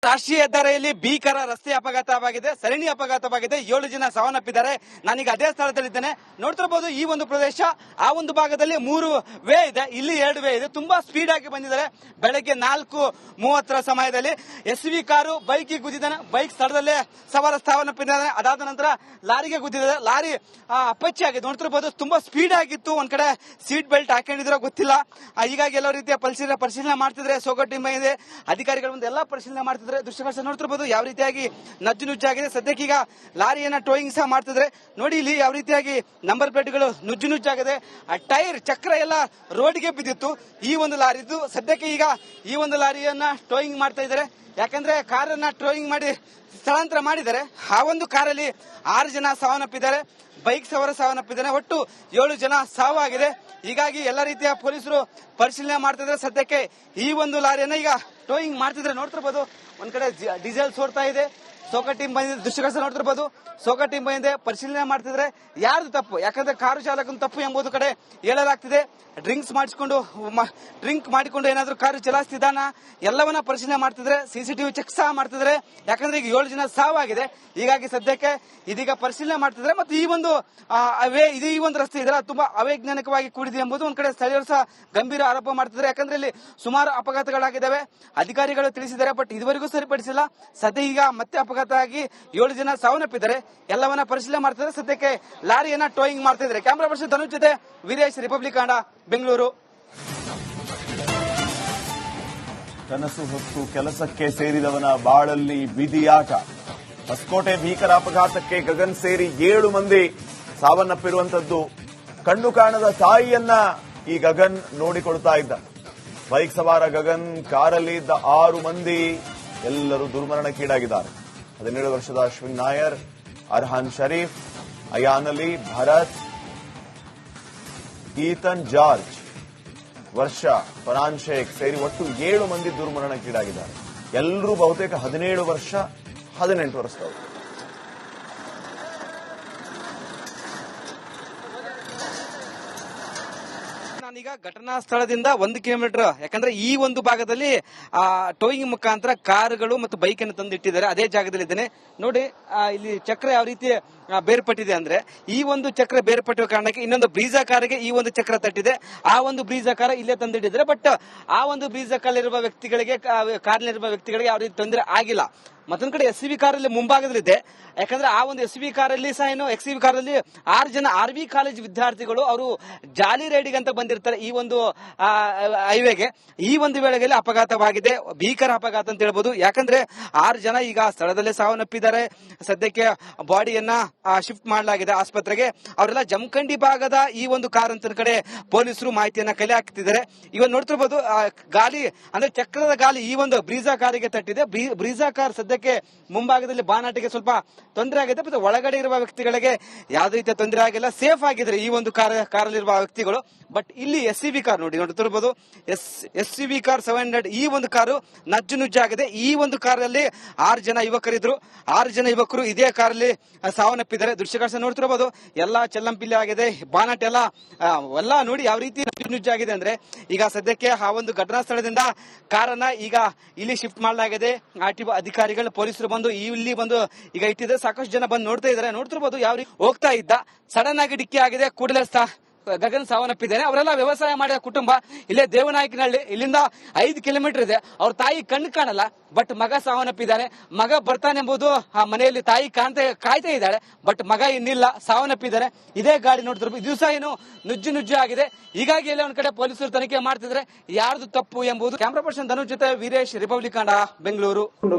ರಾಷ್ಟ್ರೀಯ ಹೆದ್ದಾರಿಯಲ್ಲಿ ಭೀಕರ ರಸ್ತೆ ಅಪಘಾತವಾಗಿದೆ, ಸರಣಿ ಅಪಘಾತವಾಗಿದೆ. 7 ಜನ ಸಾವನ್ನಪ್ಪಿದ್ದಾರೆ. ನಾನೀಗ ಅದೇ ಸ್ಥಳದಲ್ಲಿದ್ದೇನೆ. ನೋಡ್ತಿರಬಹುದು, ಈ ಒಂದು ಪ್ರದೇಶ, ಆ ಒಂದು ಭಾಗದಲ್ಲಿ 3 ವೇ ಇದೆ, ಇಲ್ಲಿ 2 ವೇ ಇದೆ. ತುಂಬಾ ಸ್ಪೀಡ್ ಆಗಿ ಬಂದಿದ್ದಾರೆ. ಬೆಳಗ್ಗೆ 4:30 ಸಮಯದಲ್ಲಿ SUV ಕಾರು ಬೈಕ್ಗೆ ಗುದ್ದಿದ್ದಾನೆ. ಬೈಕ್ ಸ್ಥಳದಲ್ಲೇ ಸವಾರ ಸಾವನ್ನಪ್ಪಿದ್ದಾನೆ. ಅದಾದ ನಂತರ ಲಾರಿಗೆ ಗುದ್ದಿದೆ. ಲಾರಿ ಅಪ್ಪಚ್ಚಿ ಆಗಿದೆ. ನೋಡ್ತಿರಬಹುದು, ತುಂಬಾ ಸ್ಪೀಡ್ ಆಗಿತ್ತು. ಒಂದ್ ಕಡೆ ಸೀಟ್ ಬೆಲ್ಟ್ ಹಾಕೊಂಡಿದ್ರೋ ಗೊತ್ತಿಲ್ಲ. ಹೀಗಾಗಿ ಎಲ್ಲ ರೀತಿಯ ಪರಿಶೀಲನೆ ಮಾಡ್ತಿದ್ರೆ. ಸೋಗೋ ಟೀಮ್ ಇದೆ, ಅಧಿಕಾರಿಗಳು ಮುಂದೆ ಎಲ್ಲ ಪರಿಶೀಲನೆ ಮಾಡ್ತಿದ್ದಾರೆ. ದೃಶ್ಯಗಳು ನೋಡ್ತಿರಬಹುದು ಯಾವ ರೀತಿಯಾಗಿ ನಜ್ಜು ನುಜ್ಜಾಗಿದೆ. ಸದ್ಯಕ್ಕೆ ಈಗ ಲಾರಿಯನ್ನ ಟೋಯಿಂಗ್ ಸಹ ಮಾಡ್ತಿದ್ರೆ. ನೋಡಿ ಇಲ್ಲಿ ಯಾವ ರೀತಿಯಾಗಿ ನಂಬರ್ ಪ್ಲೇಟ್ಗಳು ನುಜ್ಜು ನುಜ್ಜಾಗಿದೆ. ಆ ಟೈರ್ ಚಕ್ರ ಎಲ್ಲ ರೋಡ್ಗೆ ಬಿದ್ದಿತ್ತು ಈ ಒಂದು ಲಾರಿದ್ದು. ಸದ್ಯಕ್ಕೆ ಈಗ ಈ ಒಂದು ಲಾರಿಯನ್ನ ಟೋಯಿಂಗ್ ಮಾಡ್ತಾ ಇದ್ದಾರೆ. ಯಾಕಂದ್ರೆ ಕಾರನ್ನ ಟೋಯಿಂಗ್ ಮಾಡಿ ಸ್ಥಳಾಂತರ ಮಾಡಿದ್ದಾರೆ. ಆ ಒಂದು ಕಾರಲ್ಲಿ 6 ಜನ ಸಾವನ್ನಪ್ಪಿದ್ದಾರೆ, ಬೈಕ್ ಸವಾರ ಸಾವನ್ನಪ್ಪಿದ್ದಾನೆ. ಒಟ್ಟು 7 ಜನ ಸಾವಾಗಿದೆ. ಹೀಗಾಗಿ ಎಲ್ಲ ರೀತಿಯ ಪೊಲೀಸರು ಪರಿಶೀಲನೆ ಮಾಡ್ತಿದ್ದಾರೆ. ಸದ್ಯಕ್ಕೆ ಈ ಒಂದು ಲಾರಿಯನ್ನ ಈಗ ಟೋಯಿಂಗ್ ಮಾಡ್ತಿದ್ರೆ. ನೋಡ್ತಿರ್ಬೋದು, ಒಂದ್ ಕಡೆ ಡೀಸೆಲ್ ಸೋರ್ತಾ ಇದೆ. ಸೋಕಾ ಟೀಮ್ ಬಂದಿದೆ. ದೃಶ್ಯಗಳು ನೋಡ್ತಿರ್ಬೋದು, ಸೋಕಾ ಟೀಮ್ ಬಂದಿದೆ. ಪರಿಶೀಲನೆ ಮಾಡ್ತಿದ್ರೆ ಯಾರ್ದು ತಪ್ಪು, ಯಾಕಂದ್ರೆ ಕಾರು ಚಾಲಕನ ತಪ್ಪು ಎಂಬುದು ಕಡೆ ಹೇಳಲಾಗ್ತಿದೆ. ಡ್ರಿಂಕ್ ಮಾಡಿಕೊಂಡು ಏನಾದ್ರೂ ಕಾರು ಚಲಾಯಿಸ್ತಿದ್ದಾನ ಎಲ್ಲವನ್ನ ಪರಿಶೀಲನೆ ಮಾಡ್ತಿದ್ರೆ. CCTV ಚೆಕ್ ಸಹ ಮಾಡ್ತಿದ್ರೆ. ಯಾಕಂದ್ರೆ ಈಗ 7 ಜನ ಸಾವಾಗಿದೆ. ಹೀಗಾಗಿ ಸದ್ಯಕ್ಕೆ ಇದೀಗ ಪರಿಶೀಲನೆ ಮಾಡ್ತಿದ್ರೆ. ಮತ್ತು ಈ ಒಂದು ಈ ಒಂದು ರಸ್ತೆ ಇದೆಲ್ಲ ತುಂಬಾ ಅವೈಜ್ಞಾನಿಕವಾಗಿ ಕೂಡಿದೆ ಎಂಬುದು ಒಂದ್ ಕಡೆ ಸ್ಥಳೀಯರು ಸಹ ಗಂಭೀರ ಆರೋಪ ಮಾಡ್ತಿದ್ದಾರೆ. ಯಾಕಂದ್ರೆ ಇಲ್ಲಿ ಸುಮಾರು ಅಪಘಾತಗಳಾಗಿದ್ದಾವೆ, ಅಧಿಕಾರಿಗಳು ತಿಳಿಸಿದ್ದಾರೆ. ಬಟ್ ಇದುವರೆಗೂ ಸರಿಪಡಿಸಿಲ್ಲ. ಸದ್ಯ ಈಗ ಮತ್ತೆ ಅಪಘಾತ ಆಗಿ 7 ಜನ ಸಾವನ್ನಪ್ಪಿದ್ದಾರೆ. ಎಲ್ಲವನ್ನ ಪರಿಶೀಲನೆ ಮಾಡ್ತಿದ್ದಾರೆ. ಸದ್ಯಕ್ಕೆ ಲಾರಿಯನ್ನ ಟೋಯಿಂಗ್ ಮಾಡ್ತಿದ್ದಾರೆ. ಕ್ಯಾಮರಾ ಪರ್ಸನ್ ಧನುಷ್ ಜೊತೆ ವೀರೇಶ್, ರಿಪಬ್ಲಿಕ್ ಕನ್ನಡ, ಬೆಂಗಳೂರು. ಕನಸು ಹೊತ್ತು ಕೆಲಸಕ್ಕೆ ಸೇರಿದವನ ಬಾಳಲ್ಲಿ ವಿಧಿಯಾಟ. ಹೊಸಕೋಟೆ ಭೀಕರ ಅಪಘಾತಕ್ಕೆ ಗಗನ್ ಸೇರಿ 7 ಮಂದಿ ಸಾವನ್ನಪ್ಪಿರುವಂತದ್ದು. ಕಣ್ಣು ಕಾಣದ ತಾಯಿಯನ್ನ ಈ ಗಗನ್ ನೋಡಿಕೊಳ್ತಾ ಇದ್ದ. ಬೈಕ್ ಸವಾರ ಗಗನ್, ಕಾರಲ್ಲಿ ಇದ್ದ 6 ಮಂದಿ ಎಲ್ಲರೂ ದುರ್ಮರಣಕ್ಕೀಡಾಗಿದ್ದಾರೆ. 17 ವರ್ಷದ ಅಶ್ವಿನ್ ನಾಯರ್, ಅರ್ಹಾನ್ ಶರೀಫ್, ಅಯಾನ್ ಅಲಿ, ಭರತ್, ಈತನ್ ಜಾರ್ಜ್, ವರ್ಷ, ಫರಾನ್ ಶೇಖ್ ಸೇರಿ ಒಟ್ಟು 7 ಮಂದಿ ದುರ್ಮರಣಕ್ಕೀಡಾಗಿದ್ದಾರೆ. ಎಲ್ಲರೂ ಬಹುತೇಕ 17 ವರ್ಷ, 18 ವರ್ಷದವರು. ನಾನೀಗ ಘಟನಾ ಸ್ಥಳದಿಂದ 1 ಕಿಲೋಮೀಟರ್, ಯಾಕಂದ್ರೆ ಈ ಒಂದು ಭಾಗದಲ್ಲಿ ಟೋಯಿಂಗ್ ಮುಖಾಂತರ ಕಾರುಗಳು ಮತ್ತು ಬೈಕ್ ಅನ್ನು ತಂದಿಟ್ಟಿದ್ದಾರೆ. ಅದೇ ಜಾಗದಲ್ಲಿ ಇದ್ದೇನೆ. ನೋಡಿ, ಇಲ್ಲಿ ಚಕ್ರ ಯಾವ ರೀತಿ ಬೇರ್ಪಟ್ಟಿದೆ ಅಂದ್ರೆ, ಈ ಒಂದು ಚಕ್ರ ಬೇರ್ಪಟ್ಟಿರುವ ಕಾರಣಕ್ಕೆ ಇನ್ನೊಂದು ಬ್ರೀಜಾ ಕಾರಿಗೆ ಈ ಒಂದು ಚಕ್ರ ತಟ್ಟಿದೆ. ಆ ಒಂದು ಬ್ರೀಜಾ ಕಾರ ಇಲ್ಲೇ ತಂದಿಟ್ಟಿದ್ದಾರೆ. ಬಟ್ ಆ ಒಂದು ಬ್ರೀಜಾ ಕಾರಲ್ಲಿರುವ ವ್ಯಕ್ತಿಗಳಿಗೆ ಯಾವ ರೀತಿ ತೊಂದರೆ ಆಗಿಲ್ಲ. ಮತ್ತೊಂದ್ ಕಡೆ SUV ಕಾರಲ್ಲಿ ಮುಂಭಾಗದಲ್ಲಿದೆ. ಯಾಕಂದ್ರೆ ಆ ಒಂದು SUV ಕಾರಲ್ಲಿ ಸಹ XUV ಕಾರಲ್ಲಿ 6 ಜನ RV ಕಾಲೇಜ್ ವಿದ್ಯಾರ್ಥಿಗಳು ಅವರು ಜಾಲಿ ರೈಡಿಗೆ ಅಂತ ಬಂದಿರ್ತಾರೆ ಈ ಒಂದು ಹೈವೇಗೆ. ಈ ಒಂದು ವೇಳೆಗೆ ಅಪಘಾತವಾಗಿದೆ. ಭೀಕರ ಅಪಘಾತ ಅಂತ ಹೇಳ್ಬೋದು. ಯಾಕಂದ್ರೆ 6 ಜನ ಈಗ ಸ್ಥಳದಲ್ಲೇ ಸಾವನ್ನಪ್ಪಿದ್ದಾರೆ. ಸದ್ಯಕ್ಕೆ ಬಾಡಿಯನ್ನ ಶಿಫ್ಟ್ ಮಾಡಲಾಗಿದೆ ಆಸ್ಪತ್ರೆಗೆ. ಅವರೆಲ್ಲ ಜಮಖಂಡಿ ಭಾಗದ ಈ ಒಂದು ಕಾರ್ ಅಂತ ಕಡೆ ಪೊಲೀಸರು ಮಾಹಿತಿಯನ್ನ ಕಲೆ ಹಾಕ್ತಿದ್ದಾರೆ. ಇವತ್ತು ನೋಡ್ತಿರ್ಬೋದು, ಗಾಲಿ ಅಂದ್ರೆ ಚಕ್ರದ ಗಾಲಿ ಈ ಒಂದು ಬ್ರೀಜಾ ಕಾರಿಗೆ ತಟ್ಟಿದೆ. ಬ್ರೀಜಾ ಕಾರ್ ಸದ್ಯಕ್ಕೆ ಮುಂಭಾಗದಲ್ಲಿ ಬಾನಾಟಿಗೆ ಸ್ವಲ್ಪ ತೊಂದರೆ ಆಗಿದೆ. ಮತ್ತೆ ಒಳಗಡೆ ಇರುವ ವ್ಯಕ್ತಿಗಳಿಗೆ ಯಾವುದೇ ರೀತಿಯ ತೊಂದರೆ ಆಗಿಲ್ಲ, ಸೇಫ್ ಆಗಿದ್ರೆ ಈ ಒಂದು ಕಾರಲ್ಲಿರುವ ವ್ಯಕ್ತಿಗಳು. ಬಟ್ ಇಲ್ಲಿ SUV ಕಾರ್ ನೋಡ್ತಿರ್ಬೋದು, SUV ಕಾರ್ 700 ಈ ಒಂದು ಕಾರು ನಜ್ಜು ನುಜ್ಜಾಗಿದೆ. ಈ ಒಂದು ಕಾರಲ್ಲಿ 6 ಜನ ಯುವಕರಿದ್ರು. 6 ಜನ ಯುವಕರು ಇದೇ ಕಾರಲ್ಲಿ ಸಾವನ್ನಪ್ಪಿದ್ದಾರೆ. ದೃಶ್ಯಗಳು ನೋಡ್ತಿರ್ಬೋದು, ಎಲ್ಲಾ ಚೆಲ್ಲಂಪಿಲ್ಲಿ ಆಗಿದೆ. ಬಾನಟ್ ಎಲ್ಲ ನೋಡಿ ಯಾವ ರೀತಿ ನುಜ್ಜಾಗಿದೆ ಅಂದ್ರೆ. ಈಗ ಸದ್ಯಕ್ಕೆ ಆ ಒಂದು ಘಟನಾ ಸ್ಥಳದಿಂದ ಕಾರನ್ನ ಈಗ ಇಲ್ಲಿ ಶಿಫ್ಟ್ ಮಾಡಲಾಗಿದೆ. RTO ಅಧಿಕಾರಿಗಳು, ಪೊಲೀಸರು ಬಂದು ಇಲ್ಲಿ ಬಂದು ಈಗ ಇಟ್ಟಿದ್ರೆ. ಸಾಕಷ್ಟು ಜನ ಬಂದು ನೋಡ್ತಾ ಇದ್ದಾರೆ. ನೋಡ್ತಿರ್ಬೋದು ಯಾವ ರೀತಿ ಹೋಗ್ತಾ ಇದ್ದ, ಸಡನ್ ಆಗಿ ಡಿಕ್ಕಿ ಆಗಿದೆ. ಕೂಡಲೇ ಗಗನ್ ಸಾವನ್ನಪ್ಪಿದ್ದಾನೆ. ಅವರೆಲ್ಲ ವ್ಯವಸಾಯ ಮಾಡಿದ ಕುಟುಂಬ. ಇಲ್ಲೇ ದೇವನಾಯಕನಹಳ್ಳಿ, ಇಲ್ಲಿಂದ 5 ಕಿಲೋಮೀಟರ್ ಇದೆ. ಅವ್ರ ತಾಯಿ ಕಣ್ಣು ಕಾಣಲ್ಲ, ಬಟ್ ಮಗ ಸಾವನ್ನಪ್ಪಿದ್ದಾನೆ. ಮಗ ಬರ್ತಾನೆಂಬುದು ಆ ಮನೆಯಲ್ಲಿ ತಾಯಿ ಕಾಯ್ತಾ ಇದ್ದಾಳೆ. ಬಟ್ ಮಗ ಇನ್ನಿಲ್ಲ, ಸಾವನ್ನಪ್ಪಿದ್ದಾನೆ. ಇದೇ ಗಾಡಿ ನೋಡ್ತಿರ್ಬೋದು, ಇದು ಸಹ ಏನು ನುಜ್ಜು ಆಗಿದೆ. ಹೀಗಾಗಿ ಎಲ್ಲ ಒಂದ್ ಕಡೆ ಪೊಲೀಸರು ತನಿಖೆ ಮಾಡ್ತಿದ್ರೆ ಯಾರ್ದು ತಪ್ಪು ಎಂಬುದು. ಕ್ಯಾಮರಾ ಪರ್ಸನ್ ಧನುಷ್ ಜೊತೆ ವೀರೇಶ್, ರಿಪಬ್ಲಿಕ್ ಕನ್ನಡ, ಬೆಂಗಳೂರು.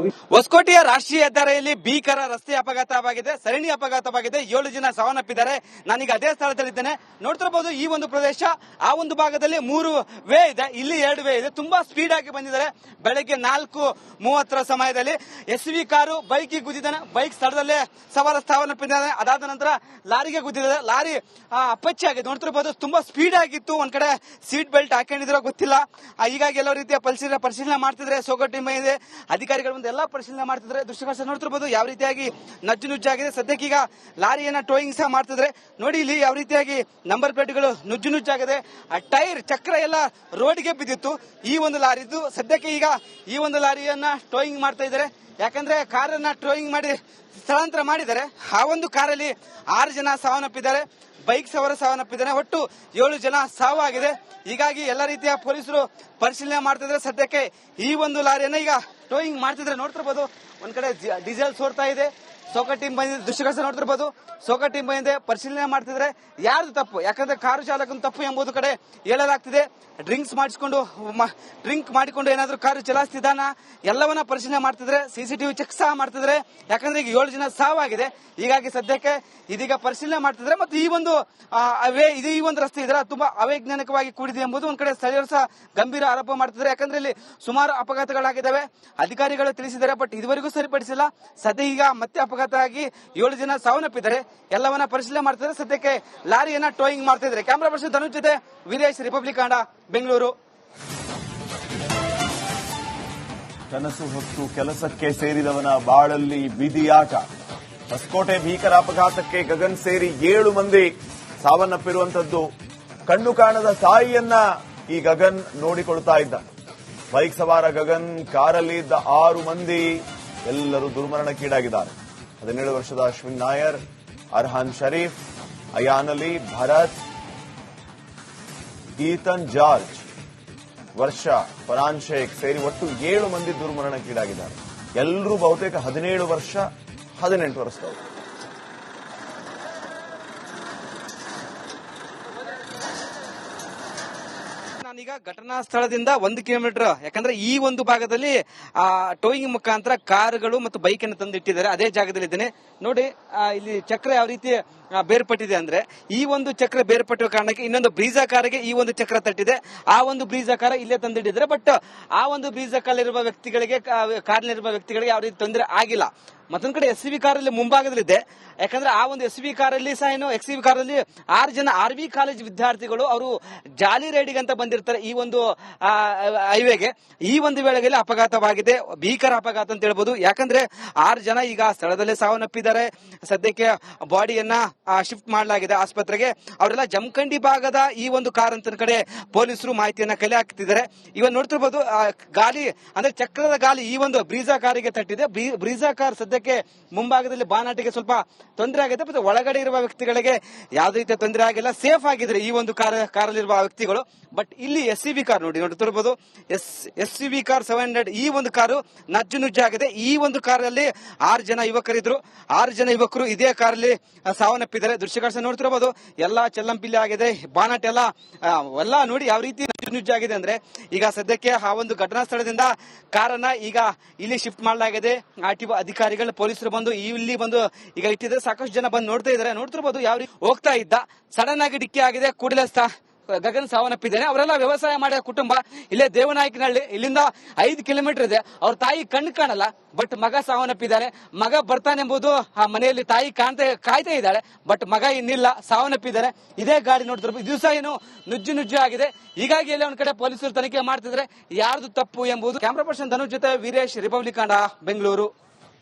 ಹೊಸಕೋಟೆಯ ರಾಷ್ಟ್ರೀಯ ಹೆದ್ದಾರಿಯಲ್ಲಿ ಭೀಕರ ರಸ್ತೆ ಅಪಘಾತವಾಗಿದೆ, ಸರಣಿ ಅಪಘಾತವಾಗಿದೆ. 7 ಜನ ಸಾವನ್ನಪ್ಪಿದ್ದಾರೆ. ನಾನೀಗ ಅದೇ ಸ್ಥಳದಲ್ಲಿದ್ದೇನೆ. ನೋಡ್ತಿರ್ಬೋದು, ಈ ಒಂದು ಪ್ರದೇಶ, ಆ ಒಂದು ಭಾಗದಲ್ಲಿ 3 ವೇ ಇದೆ, ಇಲ್ಲಿ 2 ವೇ ಇದೆ. ತುಂಬಾ ಸ್ಪೀಡ್ ಆಗಿ ಬಂದಿದ್ದಾರೆ. ಬೆಳಗ್ಗೆ 4:30 ಸಮಯದಲ್ಲಿ SUV ಕಾರು ಬೈಕ್ಗೆ ಗುದ್ದಿದ್ದಾನೆ. ಬೈಕ್ ಸ್ಥಳದಲ್ಲೇ ಸವಾರ ಸಾವನ್ನಪ್ಪಿದ್ದಾನೆ. ಅದಾದ ನಂತರ ಲಾರಿಗೆ ಗುದ್ದಿದೆ. ಲಾರಿ ಅಪ್ಪಚ್ಚಿ ಆಗಿದೆ. ನೋಡ್ತಿರ್ಬೋದು, ತುಂಬಾ ಸ್ಪೀಡ್ ಆಗಿತ್ತು. ಒಂದ್ ಕಡೆ ಸೀಟ್ ಬೆಲ್ಟ್ ಹಾಕೊಂಡಿದ್ರೋ ಗೊತ್ತಿಲ್ಲ. ಹೀಗಾಗಿ ಎಲ್ಲ ರೀತಿಯ ಪರಿಶೀಲನೆ ಮಾಡ್ತಿದ್ರೆ. ಸೋಗೋ ಟೀಮ್ ಇದೆ, ಅಧಿಕಾರಿಗಳು ಮುಂದೆ ಎಲ್ಲ ಪರಿಶೀಲನೆ ಮಾಡ್ತಿದ್ರೆ. ದೃಶ್ಯಗಳು ನೋಡ್ತಿರ್ಬೋದು ಯಾವ ರೀತಿಯಾಗಿ ನಜ್ಜು ನುಜ್ಜಾಗಿದೆ. ಸದ್ಯಕ್ಕೆ ಈಗ ಲಾರಿಯನ್ನ ಟೋಯಿಂಗ್ ಸಹ ಮಾಡ್ತಿದ್ರೆ. ನೋಡಿ ಇಲ್ಲಿ ಯಾವ ರೀತಿಯಾಗಿ ನಂಬರ್ ಪ್ಲೇಟ್ಗಳು ನುಜ್ಜು ನುಜ್ಜಾಗಿದೆ. ಆ ಟೈರ್ ಚಕ್ರ ಎಲ್ಲ ರೋಡ್ಗೆ ಬಿದ್ದಿತ್ತು ಈ ಒಂದು ಲಾರಿದ್ದು. ಸದ್ಯಕ್ಕೆ ಈಗ ಈ ಒಂದು ಲಾರಿಯನ್ನ ಟೋಯಿಂಗ್ ಮಾಡ್ತಾ ಇದ್ದಾರೆ. ಯಾಕಂದ್ರೆ ಕಾರನ್ನ ಟೋಯಿಂಗ್ ಮಾಡಿ ಸ್ಥಳಾಂತರ ಮಾಡಿದ್ದಾರೆ. ಆ ಒಂದು ಕಾರಲ್ಲಿ 6 ಜನ ಸಾವನ್ನಪ್ಪಿದ್ದಾರೆ, ಬೈಕ್ ಸವಾರ ಸಾವನ್ನಪ್ಪಿದ್ದಾರೆ. ಒಟ್ಟು 7 ಜನ ಸಾವಾಗಿದೆ. ಹೀಗಾಗಿ ಎಲ್ಲ ರೀತಿಯ ಪೊಲೀಸರು ಪರಿಶೀಲನೆ ಮಾಡ್ತಿದ್ರೆ. ಸದ್ಯಕ್ಕೆ ಈ ಒಂದು ಲಾರಿಯನ್ನ ಈಗ ಟೋಯಿಂಗ್ ಮಾಡ್ತಿದ್ರೆ. ನೋಡ್ತಿರ್ಬೋದು, ಒಂದ್ ಕಡೆ ಡೀಸೆಲ್ ಸೋರ್ತಾ ಇದೆ. ಸೋಕಾ ಟೀಮ್ ಬಂದಿದೆ, ದೃಶ್ಯಗಳನ್ನ ನೋಡ್ತಿರ್ಬೋದು. ಸೋಕಾ ಟೀಮ್ ಬಂದಿದೆ, ಪರಿಶೀಲನೆ ಮಾಡ್ತಿದ್ರೆ ಯಾರ್ದು ತಪ್ಪು, ಯಾಕಂದ್ರೆ ಕಾರು ಚಾಲಕನ ತಪ್ಪು ಎಂಬುದು ಕಡೆ ಹೇಳಲಾಗ್ತಿದೆ. ಡ್ರಿಂಕ್ ಮಾಡಿಕೊಂಡು ಏನಾದ್ರೂ ಕಾರು ಚಲಾಯಿಸ್ತಿದ್ದಾನ ಎಲ್ಲವನ್ನ ಪರಿಶೀಲನೆ ಮಾಡ್ತಿದ್ರೆ. ಸಿಸಿಟಿವಿ ಚೆಕ್ ಸಹ ಮಾಡ್ತಿದ್ರೆ. ಯಾಕಂದ್ರೆ ಈಗ 7 ಜನ ಸಾವಾಗಿದೆ. ಹೀಗಾಗಿ ಸದ್ಯಕ್ಕೆ ಇದೀಗ ಪರಿಶೀಲನೆ ಮಾಡ್ತಿದ್ರೆ. ಮತ್ತು ಈ ಒಂದು ರಸ್ತೆ ಇದರ ತುಂಬಾ ಅವೈಜ್ಞಾನಿಕವಾಗಿ ಕೂಡಿದೆ ಎಂಬುದು ಒಂದ್ ಕಡೆ ಸ್ಥಳೀಯರು ಸಹ ಗಂಭೀರ ಆರೋಪ ಮಾಡ್ತಿದ್ದಾರೆ. ಯಾಕಂದ್ರೆ ಇಲ್ಲಿ ಸುಮಾರು ಅಪಘಾತಗಳಾಗಿದ್ದಾವೆ, ಅಧಿಕಾರಿಗಳು ತಿಳಿಸಿದ್ದಾರೆ. ಬಟ್ ಇದುವರೆಗೂ ಸರಿಪಡಿಸಿಲ್ಲ. ಸದ್ಯ ಈಗ ಮತ್ತೆ ಅಪಘಾತ ಆಗಿ 7 ಜನ ಸಾವನ್ನಪ್ಪಿದ್ದಾರೆ. ಎಲ್ಲವನ್ನ ಪರಿಶೀಲನೆ ಮಾಡ್ತಿದ್ದಾರೆ. ಸದ್ಯಕ್ಕೆ ಲಾರಿಯನ್ನ ಟೋಯಿಂಗ್ ಮಾಡ್ತಿದ್ದಾರೆ. ಕ್ಯಾಮರಾ ಪರ್ಸನ್ ಧನುಷ್ ಜೊತೆ ವೀರೇಶ್, ರಿಪಬ್ಲಿಕ್ ಕನ್ನಡ, ಬೆಂಗಳೂರು. ಕನಸು ಹೊತ್ತು ಕೆಲಸಕ್ಕೆ ಸೇರಿದವನ ಬಾಳಲ್ಲಿ ವಿಧಿಯಾಟ. ಹೊಸಕೋಟೆ ಭೀಕರ ಅಪಘಾತಕ್ಕೆ ಗಗನ್ ಸೇರಿ 7 ಮಂದಿ ಸಾವನ್ನಪ್ಪಿರುವಂತದ್ದು. ಕಣ್ಣು ಕಾಣದ ತಾಯಿಯನ್ನ ಈ ಗಗನ್ ನೋಡಿಕೊಳ್ತಾ ಇದ್ದ. ಬೈಕ್ ಸವಾರ ಗಗನ್, ಕಾರಲ್ಲಿ ಇದ್ದ 6 ಮಂದಿ ಎಲ್ಲರೂ ದುರ್ಮರಣಕ್ಕೀಡಾಗಿದ್ದಾರೆ. 17 ವರ್ಷದ ಅಶ್ವಿನ್ ನಾಯರ್, ಅರ್ಹಾನ್ ಶರೀಫ್, ಅಯಾನ್ ಅಲಿ, ಭರತ್, ಈತನ್ ಜಾರ್ಜ್, ವರ್ಷ, ಫರಾನ್ ಶೇಖ್ ಸೇರಿ ಒಟ್ಟು 7 ಮಂದಿ ದುರ್ಮರಣಕ್ಕೀಡಾಗಿದ್ದಾರೆ. ಎಲ್ಲರೂ ಬಹುತೇಕ 17 ವರ್ಷ, 18 ವರ್ಷದವರು. ನಾನೀಗ ಘಟನಾ ಸ್ಥಳದಿಂದ 1 ಕಿಲೋಮೀಟರ್, ಯಾಕಂದ್ರೆ ಈ ಒಂದು ಭಾಗದಲ್ಲಿ ಟೋಯಿಂಗ್ ಮುಖಾಂತರ ಕಾರುಗಳು ಮತ್ತು ಬೈಕ್ ಅನ್ನು ತಂದಿಟ್ಟಿದ್ದಾರೆ. ಅದೇ ಜಾಗದಲ್ಲಿ ಇದ್ದೇನೆ. ನೋಡಿ, ಇಲ್ಲಿ ಚಕ್ರ ಯಾವ ರೀತಿ ಬೇರ್ಪಟ್ಟಿದೆ ಅಂದ್ರೆ, ಈ ಒಂದು ಚಕ್ರ ಬೇರ್ಪಟ್ಟಿರುವ ಕಾರಣಕ್ಕೆ ಇನ್ನೊಂದು ಬ್ರೀಜಾ ಕಾರಿಗೆ ಈ ಒಂದು ಚಕ್ರ ತಟ್ಟಿದೆ. ಆ ಒಂದು ಬ್ರೀಜಾ ಕಾರ ಇಲ್ಲೇ ತಂದಿಟ್ಟಿದ್ದಾರೆ. ಬಟ್ ಆ ಒಂದು ಬ್ರೀಜಾ ಕಾರ್ನಲ್ಲಿರುವ ವ್ಯಕ್ತಿಗಳಿಗೆ ಯಾವ ರೀತಿ ತೊಂದರೆ ಆಗಿಲ್ಲ. ಮತ್ತೊಂದ್ ಕಡೆ SUV ಕಾರಲ್ಲಿ ಮುಂಭಾಗದಲ್ಲಿದೆ. ಯಾಕಂದ್ರೆ ಆ ಒಂದು SUV ಕಾರಲ್ಲಿ ಸಹ XUV ಕಾರಲ್ಲಿ 6 ಜನ RV ಕಾಲೇಜ್ ವಿದ್ಯಾರ್ಥಿಗಳು ಅವರು ಜಾಲಿ ರೈಡಿಗೆ ಅಂತ ಬಂದಿರ್ತಾರೆ ಈ ಒಂದು ಹೈವೇಗೆ. ಈ ಒಂದು ವೇಳೆಗೆ ಅಪಘಾತವಾಗಿದೆ, ಭೀಕರ ಅಪಘಾತ ಅಂತ ಹೇಳ್ಬೋದು. ಯಾಕಂದ್ರೆ 6 ಜನ ಈಗ ಸ್ಥಳದಲ್ಲೇ ಸಾವನ್ನಪ್ಪಿದ್ದಾರೆ. ಸದ್ಯಕ್ಕೆ ಬಾಡಿಯನ್ನ ಶಿಫ್ಟ್ ಮಾಡಲಾಗಿದೆ ಆಸ್ಪತ್ರೆಗೆ. ಅವರೆಲ್ಲ ಜಮಖಂಡಿ ಭಾಗದ ಈ ಒಂದು ಕಾರ್ ಅಂತ ಕಡೆ ಪೊಲೀಸರು ಮಾಹಿತಿಯನ್ನ ಕಲೆ ಹಾಕ್ತಿದ್ದಾರೆ. ಇವನ್ ನೋಡ್ತಿರ್ಬೋದು, ಗಾಲಿ ಅಂದ್ರೆ ಚಕ್ರದ ಗಾಲಿ ಈ ಒಂದು ಬ್ರೀಜಾ ಕಾರಿಗೆ ತಟ್ಟಿದೆ. ಬ್ರೀಜಾ ಕಾರ್ ಸದ್ಯಕ್ಕೆ ಮುಂಭಾಗದಲ್ಲಿ ಬಾನಾಟಿಗೆ ಸ್ವಲ್ಪ ತೊಂದರೆ ಆಗಿದೆ. ಮತ್ತೆ ಒಳಗಡೆ ಇರುವ ವ್ಯಕ್ತಿಗಳಿಗೆ ಯಾವುದೇ ರೀತಿಯ ತೊಂದರೆ ಆಗಿಲ್ಲ, ಸೇಫ್ ಆಗಿದ್ರೆ ಈ ಒಂದು ಕಾರಲ್ಲಿರುವ ವ್ಯಕ್ತಿಗಳು. ಬಟ್ ಇಲ್ಲಿ SUV ಕಾರ್ ನೋಡ್ತಿರ್ಬೋದು, SUV ಕಾರ್ 700 ಈ ಒಂದು ಕಾರು ನಜ್ಜುನುಜ್ಜಾಗಿದೆ. ಈ ಒಂದು ಕಾರಲ್ಲಿ 6 ಜನ ಯುವಕರಿದ್ರು. 6 ಜನ ಯುವಕರು ಇದೇ ಕಾರಲ್ಲಿ ಸಾವನ್ನಪ್ಪಿದ್ದಾರೆ. ದೃಶ್ಯಗಳನ್ನ ನೋಡ್ತಿರ್ಬೋದು, ಎಲ್ಲಾ ಚೆಲ್ಲಂಪಿಲ್ಲಿ ಆಗಿದೆ. ಬಾನಟ್ ಎಲ್ಲ ನೋಡಿ ಯಾವ ರೀತಿ ನಜ್ಜುನುಜ್ಜಾಗಿದೆ ಅಂದ್ರೆ. ಈಗ ಸದ್ಯಕ್ಕೆ ಆ ಒಂದು ಘಟನಾ ಸ್ಥಳದಿಂದ ಕಾರನ್ನ ಈಗ ಇಲ್ಲಿ ಶಿಫ್ಟ್ ಮಾಡಲಾಗಿದೆ. RTO ಅಧಿಕಾರಿಗಳು, ಪೊಲೀಸರು ಬಂದು ಇಲ್ಲಿ ಬಂದು ಈಗ ಇಟ್ಟಿದ್ದಾರೆ. ಸಾಕಷ್ಟು ಜನ ಬಂದು ನೋಡ್ತಾ ಇದ್ದಾರೆ. ನೋಡ್ತಿರ್ಬೋದು ಯಾವ ರೀತಿ ಹೋಗ್ತಾ ಇದ್ದ, ಸಡನ್ ಆಗಿ ಡಿಕ್ಕಿ ಆಗಿದೆ. ಕೂಡಲೇ ಗಗನ್ ಸಾವನ್ನಪ್ಪಿದ್ದಾನೆ. ಅವರೆಲ್ಲ ವ್ಯವಸಾಯ ಮಾಡಿದ ಕುಟುಂಬ. ಇಲ್ಲೇ ದೇವನಾಯಕನಹಳ್ಳಿ, ಇಲ್ಲಿಂದ 5 ಕಿಲೋಮೀಟರ್ ಇದೆ. ಅವ್ರ ತಾಯಿ ಕಣ್ಣು ಕಾಣಲ್ಲ, ಬಟ್ ಮಗ ಸಾವನ್ನಪ್ಪಿದ್ದಾನೆ. ಮಗ ಬರ್ತಾನೆಂಬುದು ಆ ಮನೆಯಲ್ಲಿ ತಾಯಿ ಕಾಯ್ತಾ ಇದ್ದಾಳೆ. ಬಟ್ ಮಗ ಇನ್ನಿಲ್ಲ, ಸಾವನ್ನಪ್ಪಿದ್ದಾನೆ. ಇದೇ ಗಾಡಿ ನೋಡ್ತಿರ್ಬೋದು, ಇದು ಸಹ ಏನು ನುಜ್ಜು ಆಗಿದೆ. ಹೀಗಾಗಿ ಎಲ್ಲ ಒಂದ್ ಕಡೆ ಪೊಲೀಸರು ತನಿಖೆ ಮಾಡ್ತಿದ್ರೆ ಯಾರ್ದು ತಪ್ಪು ಎಂಬುದು. ಕ್ಯಾಮರಾ ಪರ್ಸನ್ ಧನುಷ್ ಜೊತೆ ವೀರೇಶ್, ರಿಪಬ್ಲಿಕ್ ಕನ್ನಡ, ಬೆಂಗಳೂರು.